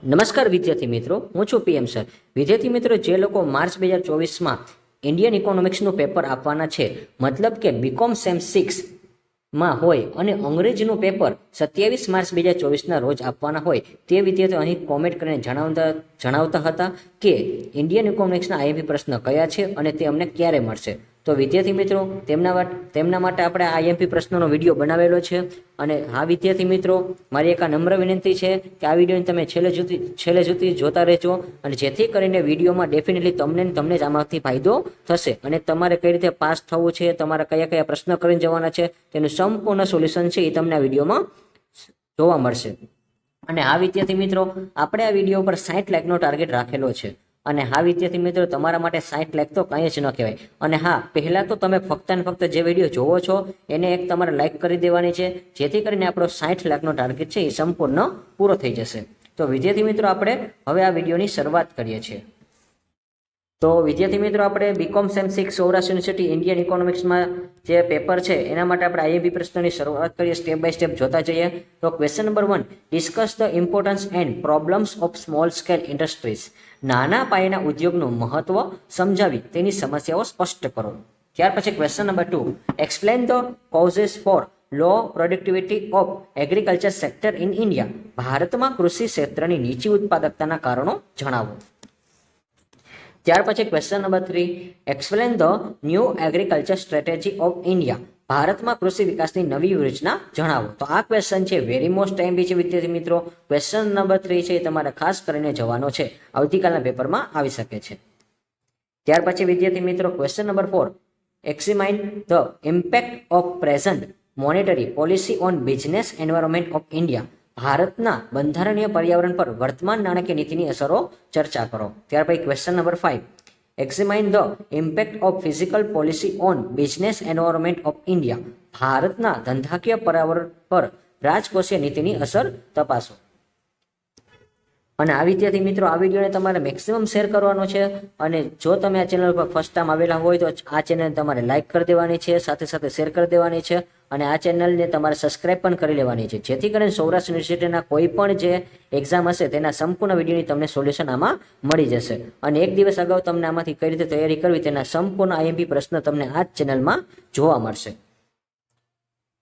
નમસ્કાર વિદ્યાર્થી મિત્રો, હું છું પીએમ સર. વિદ્યાર્થી મિત્રો, જે લોકો માર્ચ 2024માં ઇન્ડિયન ઇકોનોમિક્સનું પેપર આપવાના છે, મતલબ કે બીકોમ સેમ 6માં હોય અને અંગ્રેજીનું પેપર 27 માર્ચ 2024ના રોજ આપવાના હોય, તે વિદ્યાર્થીઓ અહીં કોમેન્ટ કરીને જણાવતા હતા કે ઇન્ડિયન ઇકોનોમિક્સના આઈએમપી પ્રશ્ન કયા છે અને તે અમને ક્યારે મળશે. તો વિદ્યાર્થી મિત્રો, તેમના માટે આપણે આ આઈએમપી પ્રશ્નોનો વિડીયો બનાવેલો છે. અને હા વિદ્યાર્થી મિત્રો, મારી એક નમ્ર વિનંતી છે કે આ વિડીયોને તમે છેલ્લે સુધી જોતા રહેજો, અને જેથી કરીને વિડીયોમાં ડેફિનેટલી તમને જ આમાંથી ફાયદો થશે અને તમારે કઈ રીતે પાસ થવું છે, તમારા કયા કયા પ્રશ્ન કરીને જવાના છે, તેનું સંપૂર્ણ સોલ્યુશન છે એ તમને આ વિડીયોમાં જોવા મળશે. અને હા વિદ્યાર્થી મિત્રો, આપણે આ વિડીયો પર 60 લાખનો ટાર્ગેટ રાખેલો છે. અને હા વિદ્યાર્થી મિત્રો, તમારા માટે 60 લાખ તો કંઈ જ ન કહેવાય. અને હા, પહેલાં તો તમે ફક્ત ને ફક્ત જે વિડીયો જોવો છો એને એક તમારે લાઇક કરી દેવાની છે, જેથી કરીને આપણો 60 લાખનો ટાર્ગેટ છે એ સંપૂર્ણ પૂરો થઈ જશે. તો વિદ્યાર્થી મિત્રો, આપણે હવે આ વિડીયોની શરૂઆત કરીએ છીએ. તો વિદ્યાર્થી મિત્રો, આપણે B Com sem 6 Saurashtra university Indian ઇકોનોમિક્સમાં જે પેપર છે એના માટે આપણે આઈએમપી પ્રશ્નોની શરૂઆત કરીએ, સ્ટેપ બાય સ્ટેપ જોતા જઈએ. તો question number 1, discuss the importance and problems of small scale industries. નાના પાયાના ઉદ્યોગનું મહત્વ સમજાવી તેની સમસ્યાઓ સ્પષ્ટ કરો. ત્યાર પછી question number 2, explain the causes for low productivity of agriculture sector in India. ભારતમાં કૃષિ ક્ષેત્રની નીચી ઉત્પાદકતાના કારણો જણાવો. ત્યાર પછી question number 3, explain the new agriculture strategy of India. ભારતમાં કૃષિ વિકાસની નવી યોજના જણાવો. તો આ ક્વેશ્ચન છે વેરી મોસ્ટ ટાઈમ છે વિદ્યાર્થી મિત્રો. ક્વેશ્ચન નંબર 3 છે એ તમારે ખાસ કરીને જવાનો છે, આવતીકાલના પેપરમાં આવી શકે છે. ત્યાર પછી વિદ્યાર્થી મિત્રો, question number 4, examine the impact of present monetary policy on business environment of India. ભારતના બંધારણીય પર્યાવરણ પર વર્તમાન નાણાકીય નીતિની અસરો ચર્ચા કરો. ત્યાર પછી question number 5, examine the impact of physical policy on business environment of India. ભારતના ધંધાકીય પર્યાવરણ પર રાજકોષીય નીતિની અસર તપાસો. અને આ વિદ્યાર્થી મિત્રો, આ વિડીયોને તમારે મેક્સિમમ શેર કરવાનો છે. અને જો તમે આ ચેનલ પર ફર્સ્ટ ટાઈમ આવેલા હોય તો આ ચેનલ તમારે લાઇક કરી દેવાની છે, સાથે સાથે શેર કરી દેવાની છે, અને આ ચેનલને તમારે સબસ્ક્રાઇબ પણ કરી લેવાની છે, જેથી કરીને સૌરાષ્ટ્ર યુનિવર્સિટીના કોઈ પણ જે એક્ઝામ હશે તેના સંપૂર્ણ વિડીયોની તમને સોલ્યુશન આમાં મળી જશે. અને એક દિવસ અગાઉ તમને આમાંથી કઈ રીતે તૈયારી કરવી તેના સંપૂર્ણ આઈએમપી પ્રશ્ન તમને આ જ ચેનલમાં જોવા મળશે.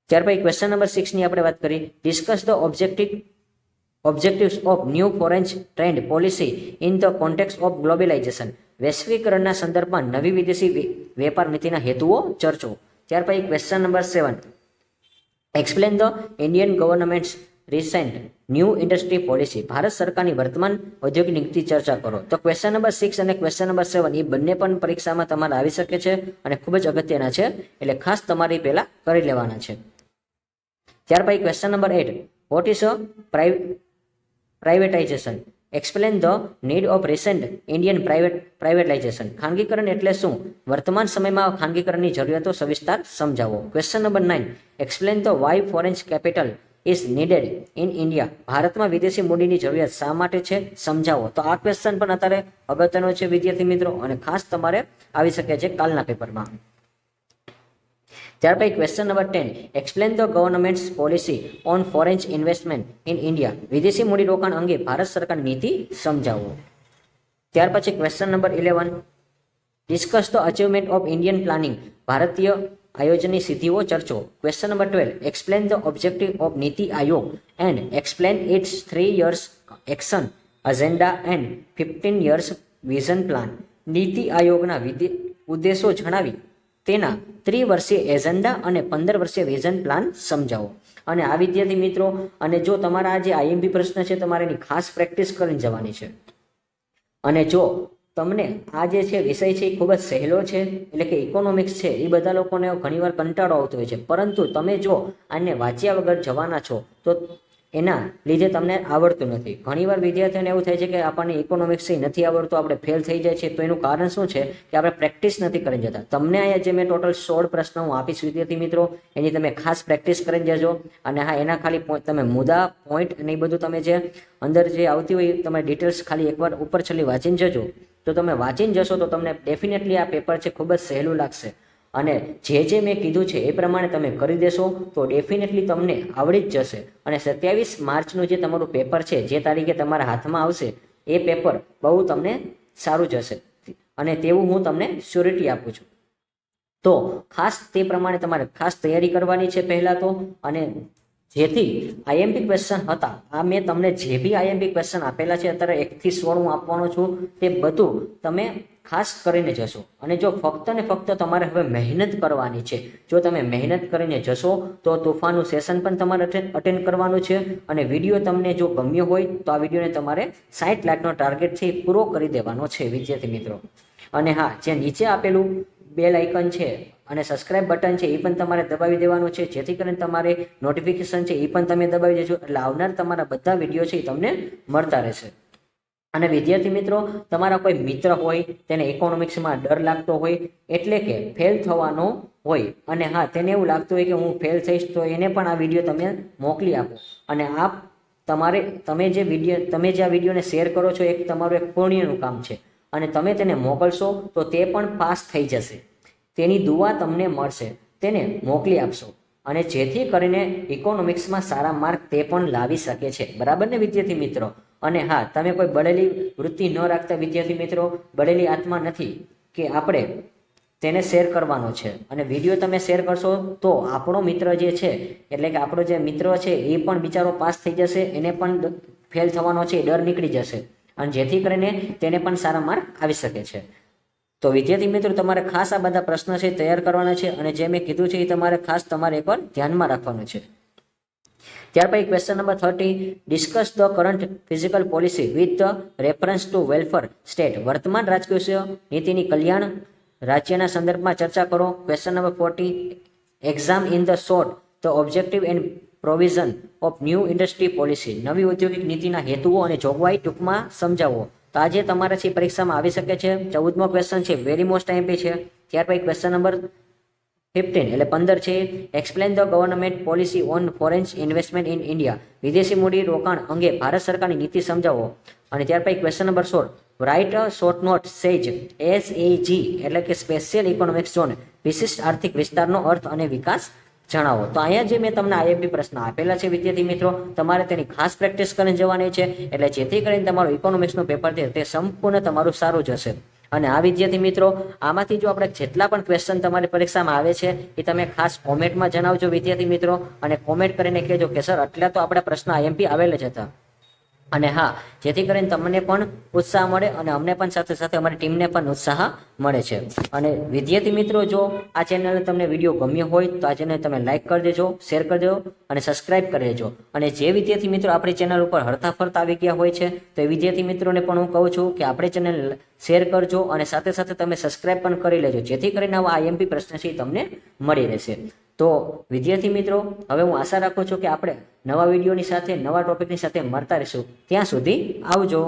ત્યાર પછી ક્વેશ્ચન નંબર 6 ની આપણે વાત કરી, discuss the objectives of new foreign trade policy in the context of globalization. વૈશ્વિકરણના સંદર્ભમાં નવી વિદેશી વેપાર નીતિના હેતુઓ ચર્ચો. ત્યાર પછી question number 7, explain the Indian government's recent new industry policy. ભારત સરકારની વર્તમાન ઔદ્યોગિક નીતિ ચર્ચા કરો. તો ક્વેશ્ચન નંબર 6 અને ક્વેશ્ચન નંબર 7 એ બંને પણ પરીક્ષામાં તમારે આવી શકે છે અને ખૂબ જ અગત્યના છે, એટલે ખાસ તમારી પહેલા કરી લેવાના છે. ત્યાર પછી question number 8, what is a privatisation. Explain the need of recent Indian privatisation. ખાનગીકરણ એટલે શું? વર્તમાન સમયમાં ખાનગીકરણની જરૂરિયાતો સવિસ્તાર સમજાવો. Question number 9, explain the why foreign capital is needed in India. ભારતમાં વિદેશી મૂડીની જરૂરિયાત શા માટે છે, સમજાવો. તો આ ક્વેશ્ચન પણ અત્યારે અગત્યનો છે વિદ્યાર્થી મિત્રો, અને ખાસ તમારે આવી શકે છે કાલના પેપરમાં. ત્યાર પછી question number 10, explain the government's policy on foreign investment in India. વિદેશી મૂડીરોકાણ અંગે ભારત સરકારની નીતિ સમજાવો. ત્યાર પછી question number 11, discuss the achievement of Indian planning. ભારતીય આયોજનની સિદ્ધિઓ ચર્ચો. Question number 12, explain the objective of NITI Aayog and explain its 3 years action agenda and 15 years vision plan. નીતિ આયોગના ઉદ્દેશો જણાવી તેના 3 વર્ષીય એજન્ડા અને 15 વર્ષીય વિઝન પ્લાન સમજાવો. અને આ વિદ્યાર્થી મિત્રો, અને જો તમારા આ જે આઈએમપી પ્રશ્ન છે તમારે એની ખાસ પ્રેક્ટિસ કરીને જવાની છે. અને જો તમને આ જે છે વિષય છે એ ખૂબ જ સહેલો છે, એટલે કે ઇકોનોમિક્સ છે, એ બધા લોકોને ઘણીવાર કંટાળો આવતો હોય છે, પરંતુ તમે જો આને વાંચ્યા વગર જવાના છો તો એના લીધે તમને આવડતું નથી. ઘણીવાર વિદ્યાર્થીઓને એવું થાય છે કે આપણને ઇકોનોમિક્સ નથી આવડતું, આપણે ફેલ થઈ જાય છે. તો એનું કારણ શું છે કે આપણે પ્રેક્ટિસ નથી કરી જતા. તમને અહીંયા જે મેં ટોટલ 16 પ્રશ્ન હું આપીશ વિદ્યાર્થી મિત્રો, એની તમે ખાસ પ્રેક્ટિસ કરી જજો. અને હા, એના ખાલી તમે મુદ્દા પોઈન્ટ અને એ બધું તમે જે અંદર જે આવતી હોય તમે ડિટેલ્સ ખાલી એકવાર ઉપર છેલ્લી વાંચીને જજો. તો તમે વાંચીને જશો તો તમને ડેફિનેટલી આ પેપર છે ખૂબ જ સહેલું લાગશે. અને જે મેં કીધું છે એ પ્રમાણે તમે કરી દેશો તો ડેફિનેટલી તમને આવડી જ જશે. અને 27 માર્ચનું જે તમારું પેપર છે, જે તારીખે તમારા હાથમાં આવશે, એ પેપર બહુ તમને સારું જશે અને તેવું હું તમને શ્યોરિટી આપું છું. તો ખાસ તે પ્રમાણે તમારે ખાસ તૈયારી કરવાની છે પહેલાં તો. અને જેથી આઈએમપી ક્વેશ્ચન હતા, આ મેં તમને જે બી આઈએમપી ક્વેશ્ચન આપેલા છે અત્યારે 1 થી 16 હું આપવાનો છું, તે બધું તમે ખાસ કરીને જશો. અને જો ફક્ત ને ફક્ત તમારે હવે મહેનત કરવાની છે, જો તમે મહેનત કરીને જશો તો તોફાનનું સેશન પણ તમારે અટેન્ડ કરવાનું છે. અને વિડીયો તમને જો ગમ્યો હોય તો આ વિડીયોને તમારે 60 લાખનો ટાર્ગેટ છે એ પૂરો કરી દેવાનો છે વિદ્યાર્થી મિત્રો. અને હા, જે નીચે આપેલું બેલ આઇકન છે અને સબસ્ક્રાઇબ બટન છે એ પણ તમારે દબાવી દેવાનું છે, જેથી કરીને તમારે નોટિફિકેશન છે એ પણ તમે દબાવી દેજો, એટલે આવનાર તમારા બધા વિડીયો છે એ તમને મળતા રહેશે. અને વિદ્યાર્થી મિત્રો, તમારા કોઈ મિત્ર હોય તેને ઇકોનોમિક્સમાં ડર લાગતો હોય, એટલે કે ફેલ થવાનો હોય, અને હા તેને એવું લાગતું હોય કે હું ફેલ થઈશ, તો એને પણ આ વિડીયો તમે મોકલી આપો. અને તમે જે આ વિડીયોને શેર કરો છો, એક તમારું એક પુણ્યનું કામ છે. અને તમે તેને મોકલશો તો તે પણ પાસ થઈ જશે, તેની દુઆ તમને મળશે, તેને મોકલી આપશો. અને જેથી કરીને ઇકોનોમિક્સમાં સારા માર્ક તે પણ લાવી શકે છે. બરાબર ને વિદ્યાર્થી મિત્રો? અને હા, તમે કોઈ બળેલી વૃત્તિ ન રાખતા વિદ્યાર્થી મિત્રો, બળેલી આત્મા નથી કે આપણે તેને શેર કરવાનો છે. અને વિડીયો તમે શેર કરશો તો આપણો મિત્ર જે છે, એટલે કે આપણો જે મિત્ર છે એ પણ બિચારો પાસ થઈ જશે, એને પણ ફેલ થવાનો છે એ ડર નીકળી જશે, અને જેથી કરીને તેને પણ સારા માર્ક આવી શકે છે. તો વિદ્યાર્થી મિત્રો, તમારે ખાસ આ બધા પ્રશ્નો છે તૈયાર કરવાના છે, અને જે મેં કીધું છે એ તમારે ખાસ તમારે એકવાર ધ્યાનમાં રાખવાનું છે. ત્યાર પછી question number 30, discuss the current physical policy with the reference to welfare state. વર્તમાન રાજકીય નીતિની કલ્યાણ રાજ્યના સંદર્ભમાં ચર્ચા કરો. Question number 40, exam in the short the objective and provision of new industry policy. નવી ઔદ્યોગિક નીતિના હેતુઓ અને જોગવાઈ ટૂંકમાં સમજાવો. તો આજે તમારા પરીક્ષામાં આવી શકે છે. 14મો ક્વેશ્ચન છે, વેરી મોસ્ટ આઈએમપી છે. ત્યાર પછી ક્વેશ્ચન નંબર 15 એટલે 15 છે, explain the government policy on foreign investment in India. વિદેશી મૂડી રોકાણ અંગે ભારત સરકારની નીતિ સમજાવો. અને ત્યાર પછી question number 16, write a short note સેજ SEG એટલે કે સ્પેશિયલ ઇકોનોમિક ઝોન વિશિષ્ટ આર્થિક વિસ્તારનો અર્થ અને વિકાસ જણાવો. તો અહીંયા જે મેં તમને આઈએમપી પ્રશ્ન આપેલા છે વિદ્યાર્થી મિત્રો, તમારે તેની ખાસ પ્રેક્ટિસ કરીને જવાની છે, એટલે જેથી કરીને તમારું ઇકોનોમિક્સનું પેપર છે તે સંપૂર્ણ તમારું સારું જશે. અને આ વિદ્યાર્થી મિત્રો, આમાંથી જો આપણે જેટલા પણ ક્વેશ્ચન તમારી પરીક્ષામાં આવે છે એ તમે ખાસ કોમેન્ટમાં જણાવજો વિદ્યાર્થી મિત્રો, અને કોમેન્ટ કરીને કહેજો કે સર આટલા તો આપણા પ્રશ્ન આઈએમપી આવેલા જ હતા. અને હા, જેથી કરીને તમને પણ ઉત્સાહ મળે અને અમને પણ સાથે સાથે અમારી ટીમને પણ ઉત્સાહ મળે છે. અને વિદ્યાર્થી મિત્રો, જો આ ચેનલને તમને વિડીયો ગમ્યો હોય તો આ ચેનલ તમે લાઇક કરી દેજો, શેર કરી દેજો અને સબસ્ક્રાઇબ કરી દેજો. અને જે વિદ્યાર્થી મિત્રો આપણી ચેનલ ઉપર હરતા ફરતા આવી ગયા હોય છે, તો એ વિદ્યાર્થી મિત્રોને પણ હું કહું છું કે આપણી ચેનલ શેર કરજો અને સાથે સાથે તમે સબસ્ક્રાઇબ પણ કરી લેજો, જેથી કરીને આવા આઈએમપી પ્રશ્ન છે તમને મળી રહેશે. તો વિદ્યાર્થી મિત્રો, હવે હું આશા રાખું છું કે આપણે નવા વિડીયોની સાથે, નવા ટોપિકની સાથે મળતા રહીશું. ત્યાં સુધી આવજો.